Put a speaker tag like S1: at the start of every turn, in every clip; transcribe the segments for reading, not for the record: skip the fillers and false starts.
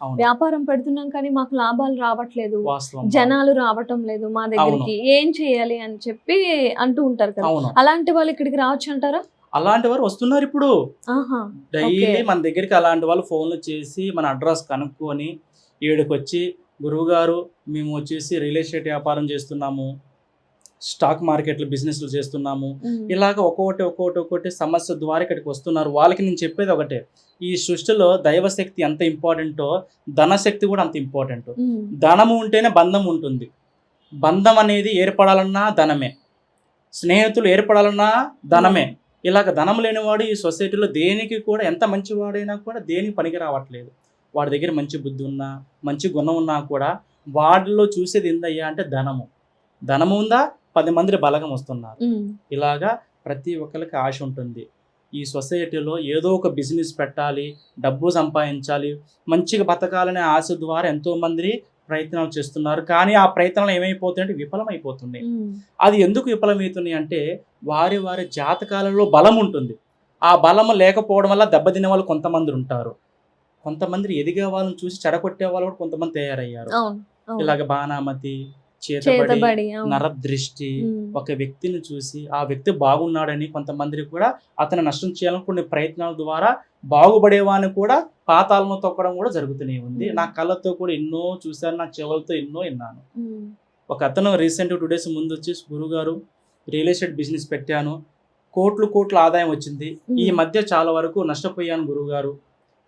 S1: అవును.
S2: వ్యాపారం పెడుతున్నాం కానీ మాకు లాభాలు రావట్లేదు,
S1: వాస్తవం.
S2: జనాలు రావటం లేదు మా
S1: అవును.
S2: దగ్గరికి, ఏం చేయాలి అని చెప్పి అంటూ ఉంటారు కదా.
S1: అవును.
S2: అలాంటి వాళ్ళు ఇక్కడికి రావచ్చు అంటారా?
S1: అలాంటి వారు వస్తున్నారు ఇప్పుడు.
S2: ఆహా! ఓకే.
S1: డైలీ మన దగ్గరికి అలాంటి వాళ్ళు ఫోన్‌లు చేసి మన అడ్రెస్ కనుక్కొని ఈడకొచ్చి, గురువుగారు మేము వచ్చేసి రియల్ ఎస్టేట్ వ్యాపారం చేస్తున్నాము. స్టాక్ మార్కెట్‌లో బిజినెస్‌లు చేస్తున్నాము.
S2: హ్మ్.
S1: ఇలాగ ఒక్కొక్కటి సమస్య ద్వారా ఇక్కడికి వస్తున్నారు. వాళ్ళకి నేను చెప్పేది ఒకటే. ఈ సృష్టిలో దైవశక్తి ఎంత ఇంపార్టెంటో, ధనశక్తి కూడా అంత ఇంపార్టెంటు.
S2: హ్మ్.
S1: ధనము ఉంటేనే బంధం ఉంటుంది. బంధం అనేది ఏర్పడాలన్నా ధనమే. స్నేహితులు ఏర్పడాలన్నా ధనమే.
S2: అవును.
S1: ఇలాగ ధనం లేనివాడు ఈ సొసైటీలో దేనికి కూడా ఎంత మంచివాడైనా కూడా దేనికి పనికి రావట్లేదు. వాడి దగ్గర మంచి బుద్ధి ఉన్నా, మంచి గుణం ఉన్నా కూడా వాడిలో చూసేది ఏందయ్యా అంటే ధనము. ధనము ఉందా 10 మంది బలగం వస్తున్నారు.
S2: హ్మ్.
S1: ఇలాగా ప్రతి ఒక్కళ్ళకి ఆశ ఉంటుంది. ఈ సొసైటీలో ఏదో ఒక బిజినెస్ పెట్టాలి, డబ్బు సంపాదించాలి, మంచిగా బతకాలనే ఆశ ద్వారా ఎంతోమంది ప్రయత్నాలు చేస్తున్నారు. కానీ ఆ ప్రయత్నాలు ఏమైపోతున్నాయంటే విఫలమైపోతున్నాయి.
S2: హ్మ్.
S1: అది ఎందుకు విఫలమవుతున్నాయి అంటే వారి జాతకాలలో బలం ఉంటుంది. ఆ బలం లేకపోవడం వల్ల దెబ్బతినే వాళ్ళు కొంతమంది ఉంటారు. కొంతమంది ఎదిగే వాళ్ళని చూసి చెడగొట్టే వాళ్ళు కూడా కొంతమంది తయారయ్యారు.
S2: అవును. అవును.
S1: ఇలాగ బాణామతి, చేతబడి,
S2: చేతబడి. అవును.
S1: నరదృష్టి,
S2: హ్మ్.
S1: ఒక వ్యక్తిని చూసి ఆ వ్యక్తి బాగున్నాడని కొంతమందికి కూడా అతన్ని నష్టం చేయాలని కొన్ని ప్రయత్నాల ద్వారా బాగుపడేవాడిని కూడా పాతాళంలో తొక్కడం కూడా జరుగుతూనే ఉంది.
S2: హ్మ్.
S1: నా కళ్ళతో కూడా ఎన్నో చూశాను. నా చెవులతో ఎన్నో విన్నాను.
S2: హ్మ్.
S1: ఒక అతను రీసెంట్ 2 డేస్ ముందు వచ్చేసి గురువుగారు రియల్ ఎస్టేట్ బిజినెస్ పెట్టాను. కోట్ల ఆదాయం వచ్చింది. ఈ
S2: హ్మ్.
S1: మధ్య చాలా వరకు నష్టపోయాను గురువుగారు.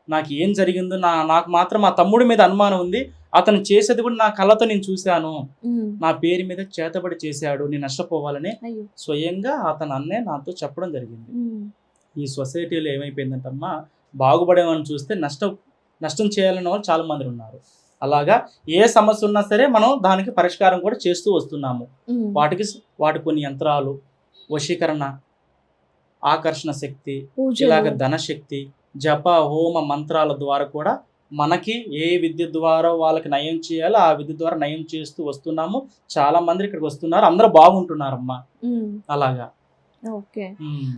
S1: నాకు ఏం జరిగిందో నాకు మాత్రం మా తమ్ముడి మీద అనుమానం ఉంది. అతను చేసేది కూడా నా కళ్ళతో నేను చూశాను.
S2: హ్మ్.
S1: నా పేరు మీద చేతబడి చేశాడు. నేను నష్టపోవాలని
S2: అయ్యో!
S1: స్వయంగా అతను అన్నే నాతో చెప్పడం జరిగింది.
S2: హ్మ్.
S1: ఈ సొసైటీలో ఏమైపోయిందంటమ్మా, బాగుపడేవాళ్ళని చూస్తే నష్టం చేయాలనే వాళ్ళు చాలా మంది ఉన్నారు. అలాగా ఏ సమస్య ఉన్నా సరే మనం దానికి పరిష్కారం కూడా చేస్తూ వస్తున్నాము.
S2: హ్మ్.
S1: వాటికి కొన్ని యంత్రాలు, వశీకరణ, ఆకర్షణ శక్తి, ఇలాగ
S2: పూజలు.
S1: ధనశక్తి, జప, హోమ మంత్రాల ద్వారా కూడా మనకి ఏ విద్య ద్వారా వాళ్ళకి నయం చేయాలో ఆ విద్య ద్వారా నయం చేస్తూ వస్తున్నాము. చాలా మంది ఇక్కడికి వస్తున్నారు. అందరూ బాగుంటున్నారమ్మా.
S2: హ్మ్.
S1: అలాగా.
S2: ఓకే.
S1: హ్మ్.